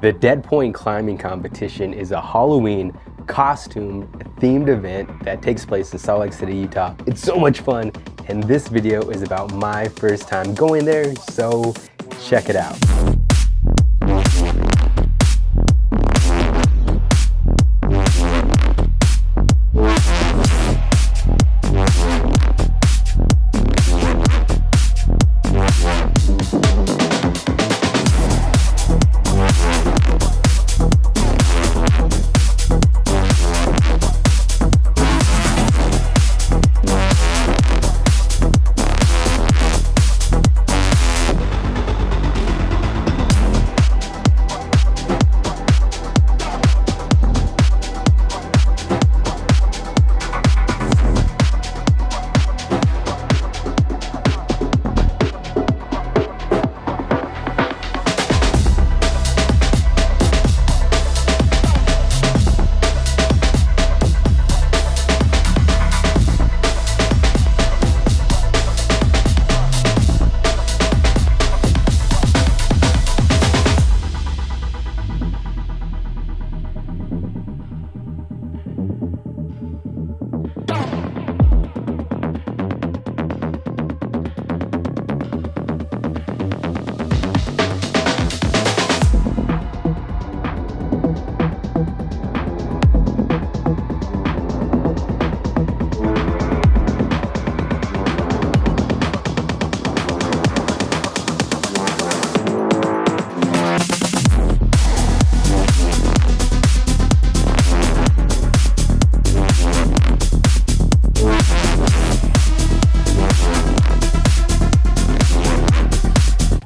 The Deadpoint Climbing Competition is a Halloween costume themed event that takes place in Salt Lake City, Utah. It's so much fun, and this video is about my first time going there, so check it out.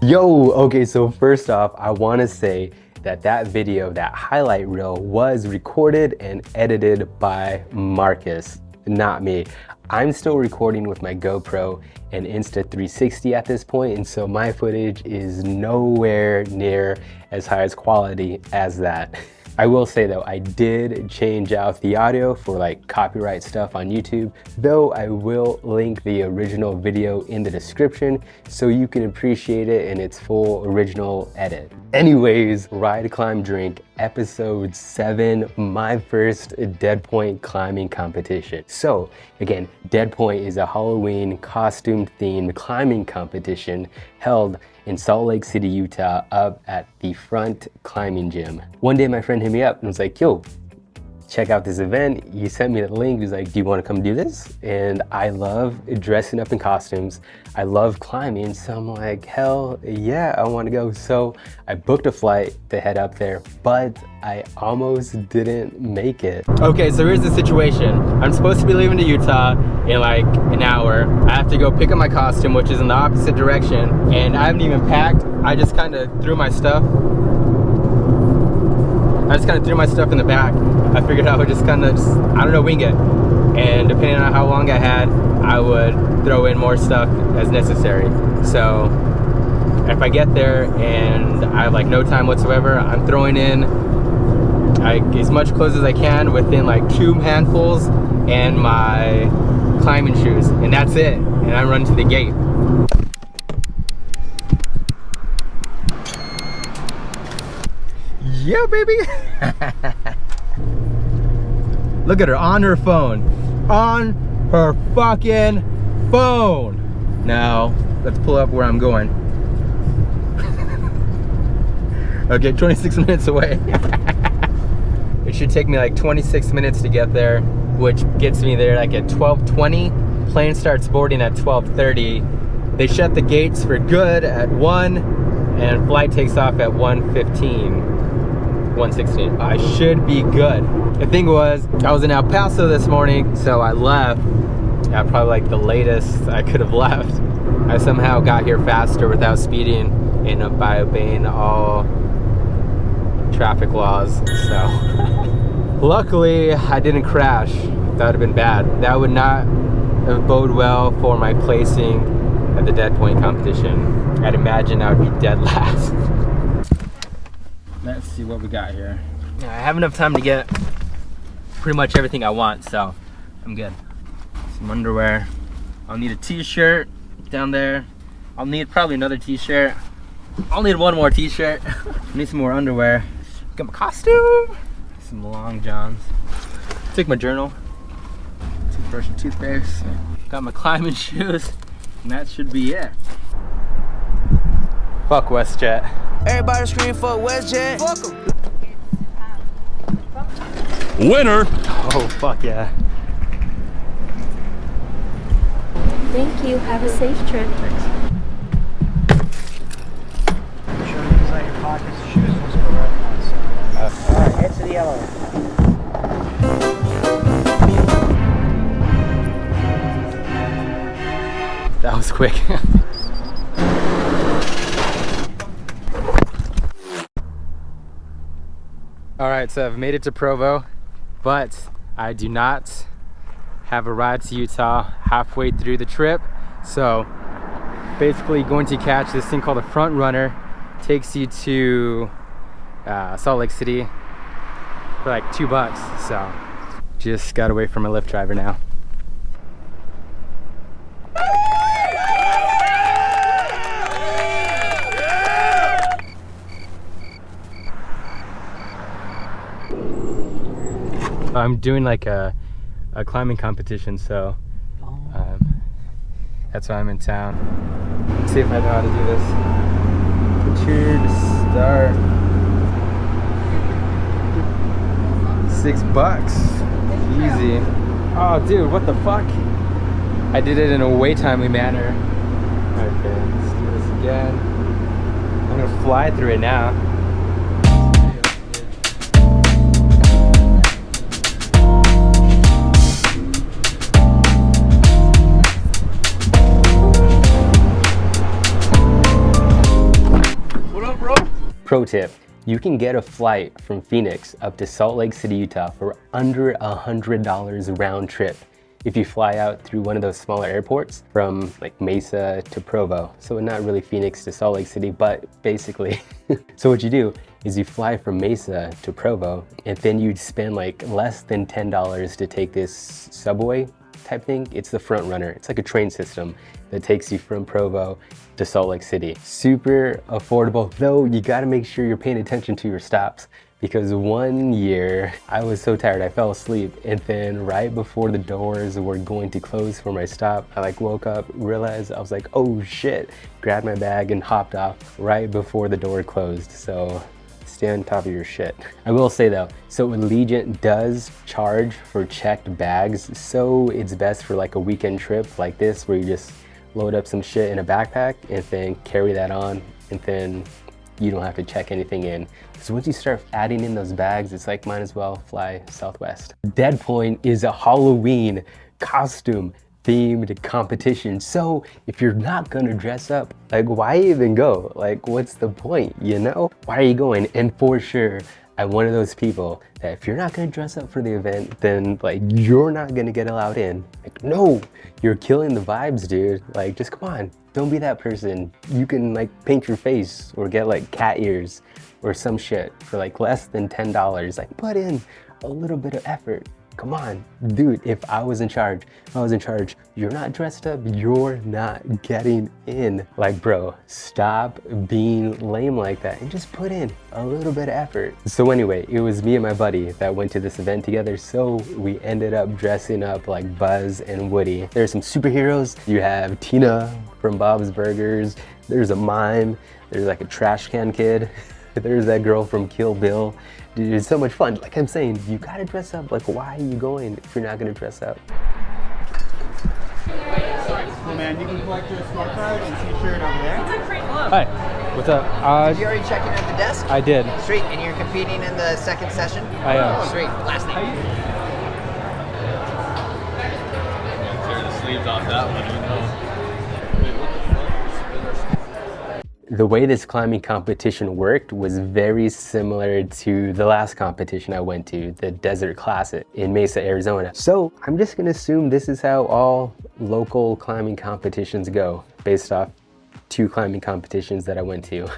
Yo, okay, so first off, I want to say that video, that highlight reel, was recorded and edited by Markus, not me. I'm still recording with my GoPro and Insta360 at this point, and so my footage is nowhere near as high as quality as that. I will say though, I did change out the audio for like copyright stuff on YouTube, though I will link the original video in the description so you can appreciate it in its full original edit. Anyways, Ride, Climb, Drink, episode 7, my first Deadpoint climbing competition. So again, Deadpoint is a Halloween costume themed climbing competition held in Salt Lake City, Utah, up at the Front Climbing Gym. One day my friend hit me up and was like, yo, check out this event. He sent me the link. He was like, do you want to come do this? And I love dressing up in costumes. I love climbing. So I'm like, hell yeah, I want to go. So I booked a flight to head up there, but I almost didn't make it. Okay, so here's the situation. I'm supposed to be leaving to Utah in like an hour. I have to go pick up my costume, which is in the opposite direction. And I haven't even packed. I just kind of threw my stuff. In the back. I figured I would just kind of, I don't know, wing it. And depending on how long I had, I would throw in more stuff as necessary. So if I get there and I have like no time whatsoever, I'm throwing in as much clothes as I can within like 2 handfuls and my climbing shoes. And that's it. And I run to the gate. Yeah, baby. Look at her on her phone. On her fucking phone. Now, let's pull up where I'm going. Okay, 26 minutes away. It should take me like 26 minutes to get there, which gets me there like at 12:20. Plane starts boarding at 12:30. They shut the gates for good at 1, and flight takes off at 1:15. 1:16. I should be good. The thing was, I was in El Paso this morning, so I left at probably like the latest I could have left. I somehow got here faster without speeding and by obeying all traffic laws, so. Luckily, I didn't crash. That would have been bad. That would not have bode well for my placing at the Deadpoint competition. I'd imagine I would be dead last. Let's see what we got here. I have enough time to get pretty much everything I want, so I'm good. Some underwear. I'll need a t-shirt down there. I'll need probably another t-shirt. I'll need one more t-shirt. Need some more underwear. Got my costume, some long johns. Take my journal, toothbrush and toothpaste. Got my climbing shoes, and that should be it. Fuck WestJet. Everybody scream for WestJet. Fuck 'em. Winner! Oh, fuck yeah. Thank you. Have a safe trip. Thanks. Sure, things out your pockets, shoes, let's go right now. Alright, head to the yellow. That was quick. All right, so I've made it to Provo, but I do not have a ride to Utah halfway through the trip. So basically going to catch this thing called a front runner. Takes you to Salt Lake City for like $2. So just got away from a Lyft driver now. I'm doing like a climbing competition, so that's why I'm in town. Let's see if I know how to do this. Cheer to start. $6. Easy. Oh, dude, what the fuck? I did it in a way timely manner. Okay, let's do this again. I'm gonna fly through it now. Pro tip, you can get a flight from Phoenix up to Salt Lake City, Utah for under $100 round trip if you fly out through one of those smaller airports from like Mesa to Provo. So not really Phoenix to Salt Lake City, but basically. So what you do is you fly from Mesa to Provo, and then you'd spend like less than $10 to take this subway type thing. It's the front runner. It's like a train system that takes you from Provo to Salt Lake City. Super affordable, though you gotta make sure you're paying attention to your stops, because one year I was so tired I fell asleep, and then right before the doors were going to close for my stop, I like woke up, realized I was like, oh shit, grabbed my bag and hopped off right before the door closed. So stay on top of your shit. I will say though, so Allegiant does charge for checked bags, so it's best for like a weekend trip like this where you just load up some shit in a backpack and then carry that on, and then you don't have to check anything in. So once you start adding in those bags, it's like might as well fly Southwest. Deadpoint is a Halloween costume themed competition. So if you're not gonna dress up, like why even go? Like what's the point, you know? Why are you going? And for sure, I'm one of those people that if you're not gonna dress up for the event, then like you're not gonna get allowed in. Like no, you're killing the vibes, dude. Like just come on, don't be that person. You can like paint your face or get like cat ears or some shit for like less than $10. Like put in a little bit of effort. Come on, dude, if I was in charge, you're not dressed up, you're not getting in. Like, bro, stop being lame like that and just put in a little bit of effort. So anyway, it was me and my buddy that went to this event together, so we ended up dressing up like Buzz and Woody. There's some superheroes. You have Tina from Bob's Burgers, there's a mime, there's like a trash can kid, there's that girl from Kill Bill. Dude, it's so much fun. Like I'm saying, you gotta dress up. Like, why are you going if you're not gonna dress up? Hey man, you can collect your smart card and t-shirt over there. Hi, what's up? Did you already check in at the desk? I did. Sweet, and you're competing in the second session? I am. Sweet, last name. Tear the sleeves off that one, you know. The way this climbing competition worked was very similar to the last competition I went to, the Desert Classic in Mesa, Arizona. So I'm just gonna assume this is how all local climbing competitions go, based off 2 climbing competitions that I went to.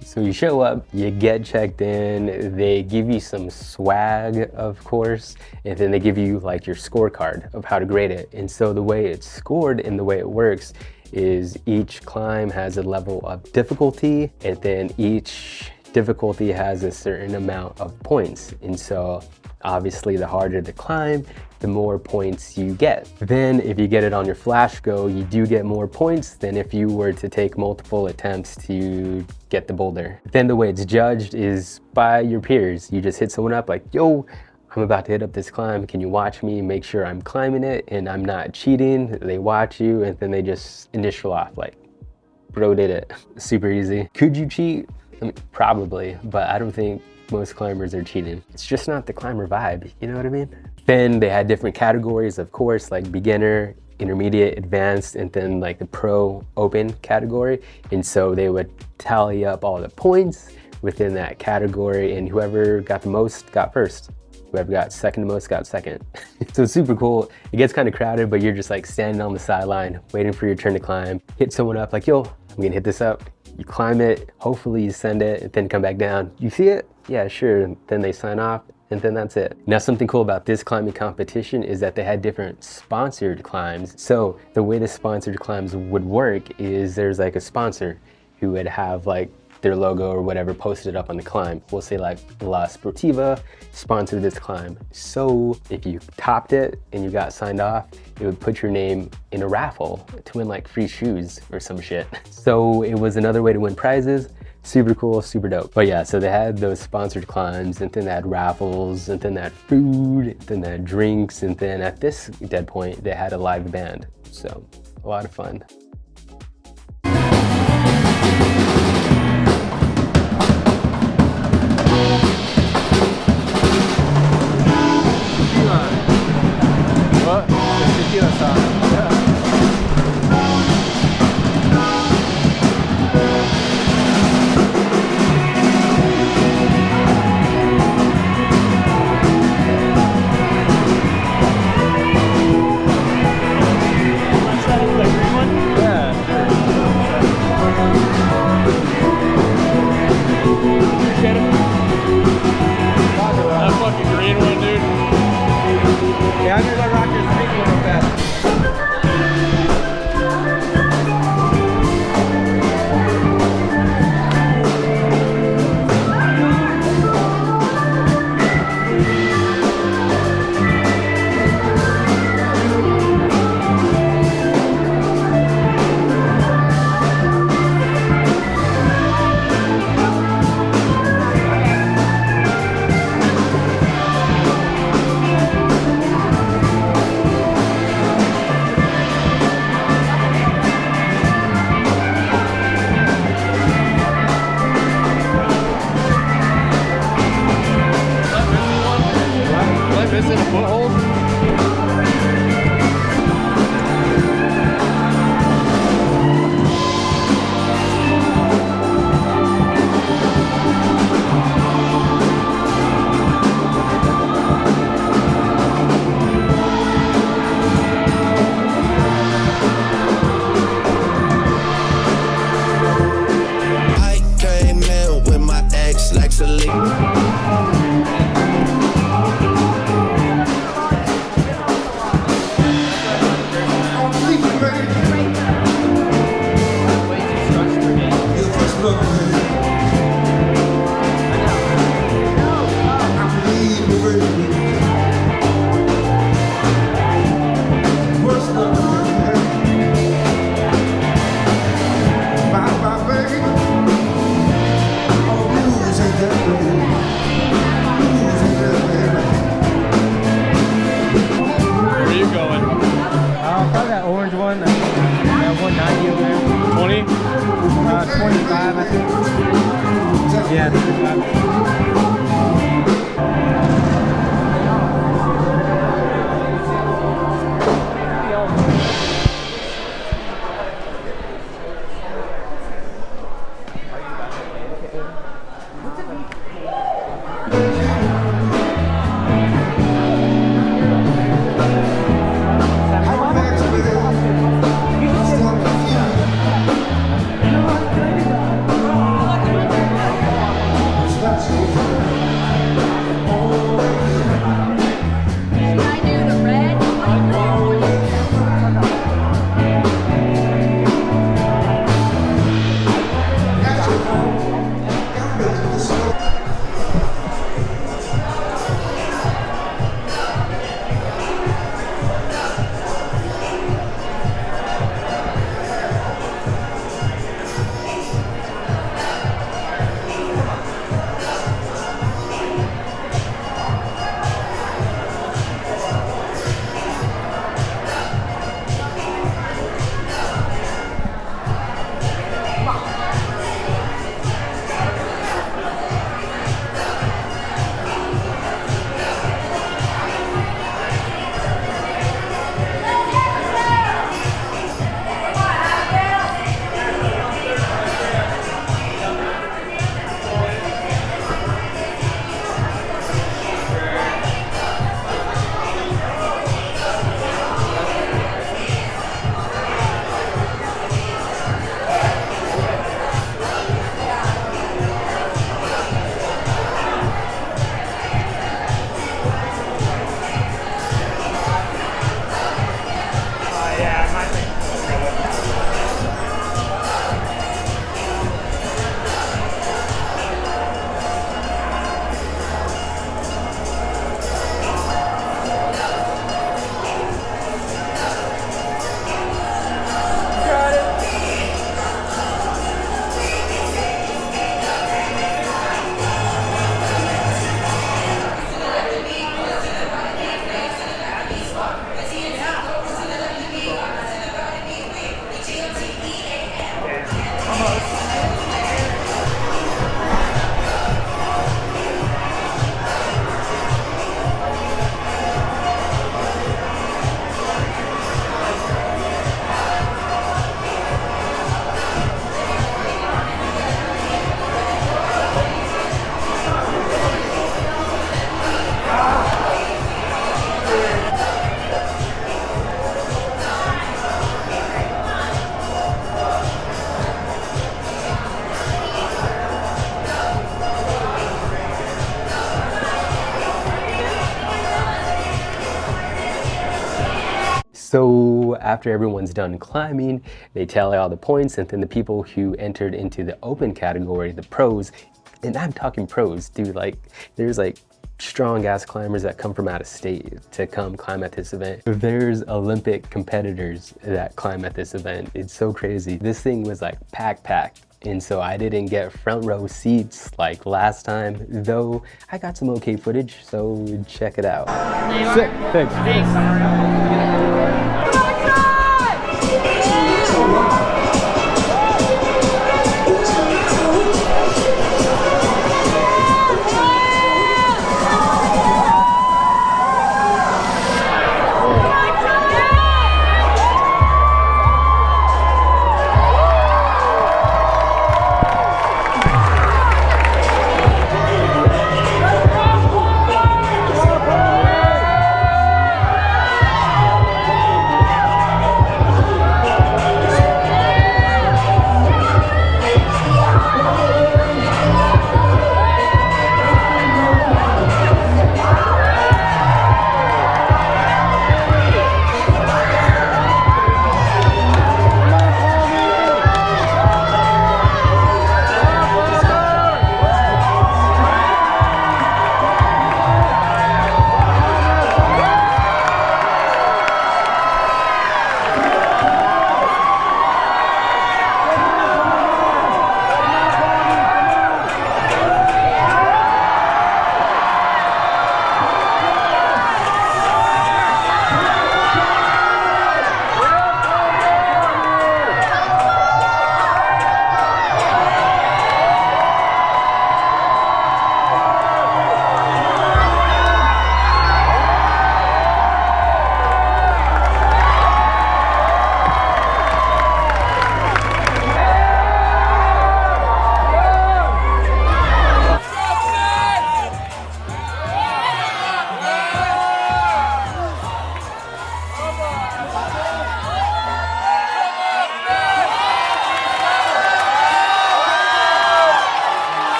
So you show up, you get checked in, they give you some swag, of course, and then they give you like your scorecard of how to grade it. And so the way it's scored and the way it works is each climb has a level of difficulty, and then each difficulty has a certain amount of points. And so obviously the harder the climb, the more points you get. Then if you get it on your flash go, you do get more points than if you were to take multiple attempts to get the boulder. Then the way it's judged is by your peers. You just hit someone up like, yo, I'm about to hit up this climb. Can you watch me, make sure I'm climbing it and I'm not cheating? They watch you and then they just initial off like, bro did it. Super easy. Could you cheat? I mean, probably, but I don't think most climbers are cheating. It's just not the climber vibe, you know what I mean? Then they had different categories, of course, like beginner, intermediate, advanced, and then like the pro open category. And so they would tally up all the points within that category, and whoever got the most got first. Whoever got second to most got second. So it's super cool. It gets kind of crowded, but you're just like standing on the sideline, waiting for your turn to climb. Hit someone up like, yo, I'm gonna hit this up. You climb it, hopefully you send it, and then come back down. You see it? Yeah, sure. And then they sign off, and then that's it. Now, something cool about this climbing competition is that they had different sponsored climbs. So the way the sponsored climbs would work is there's like a sponsor who would have like their logo or whatever posted up on the climb. We'll say like La Sportiva sponsored this climb. So if you topped it and you got signed off, it would put your name in a raffle to win like free shoes or some shit. So it was another way to win prizes. Super cool, super dope. But yeah, so they had those sponsored climbs, and then they had raffles, and then they had food, and then they had drinks, and then at this Deadpoint, they had a live band. So a lot of fun. What? The tequila song. Yeah. Yeah, I'm gonna go rock your street one real fast. Missing a foothold? I came in with my ex like Celine. Probably that orange one. That 190 over there. 20? 25, I think. Yeah, 25. This So after everyone's done climbing, they tally all the points, and then the people who entered into the open category, the pros, and I'm talking pros, dude, like there's like strong ass climbers that come from out of state to come climb at this event. There's Olympic competitors that climb at this event. It's so crazy. This thing was like packed. And so I didn't get front row seats like last time, though I got some okay footage, so check it out. Sick, thanks.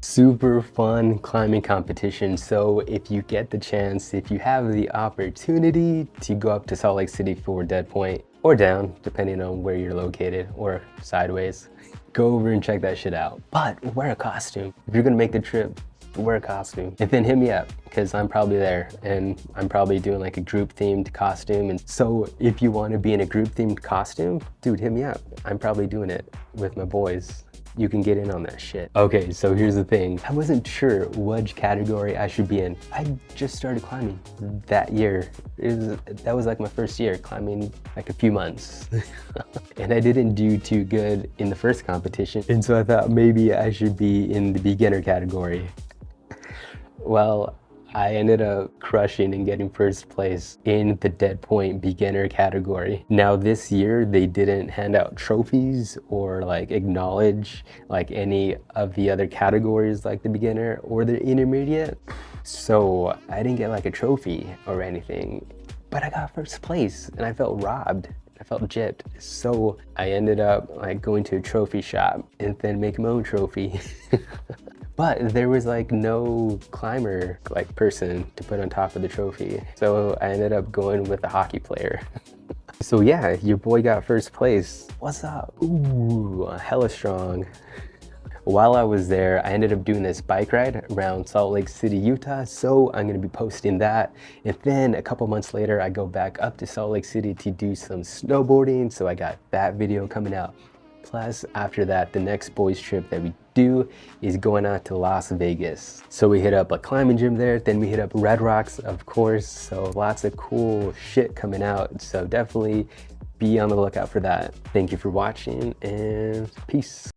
Super fun climbing competition. So if you get the chance, if you have the opportunity to go up to Salt Lake City for Deadpoint, or down, depending on where you're located, or sideways, go over and check that shit out. But wear a costume. If you're gonna make the trip, wear a costume. And then hit me up, because I'm probably there, and I'm probably doing like a group themed costume. And so if you want to be in a group themed costume, dude, hit me up. I'm probably doing it with my boys. You can get in on that shit. Okay, so here's the thing. I wasn't sure which category I should be in. I just started climbing that year. That was like my first year climbing, like a few months. And I didn't do too good in the first competition. And so I thought maybe I should be in the beginner category. Well, I ended up crushing and getting first place in the Deadpoint beginner category. Now this year, they didn't hand out trophies or like acknowledge like any of the other categories like the beginner or the intermediate. So I didn't get like a trophy or anything, but I got first place and I felt robbed. I felt gypped. So I ended up like going to a trophy shop and then making my own trophy. But there was like no climber like person to put on top of the trophy. So I ended up going with a hockey player. So yeah, your boy got first place. What's up? Ooh, hella strong. While I was there, I ended up doing this bike ride around Salt Lake City, Utah. So I'm gonna be posting that. And then a couple months later, I go back up to Salt Lake City to do some snowboarding. So I got that video coming out. Plus, after that, the next boys trip that we do is going out to Las Vegas. So we hit up a climbing gym there, then we hit up Red Rocks, of course. So lots of cool shit coming out. So definitely be on the lookout for that. Thank you for watching and peace.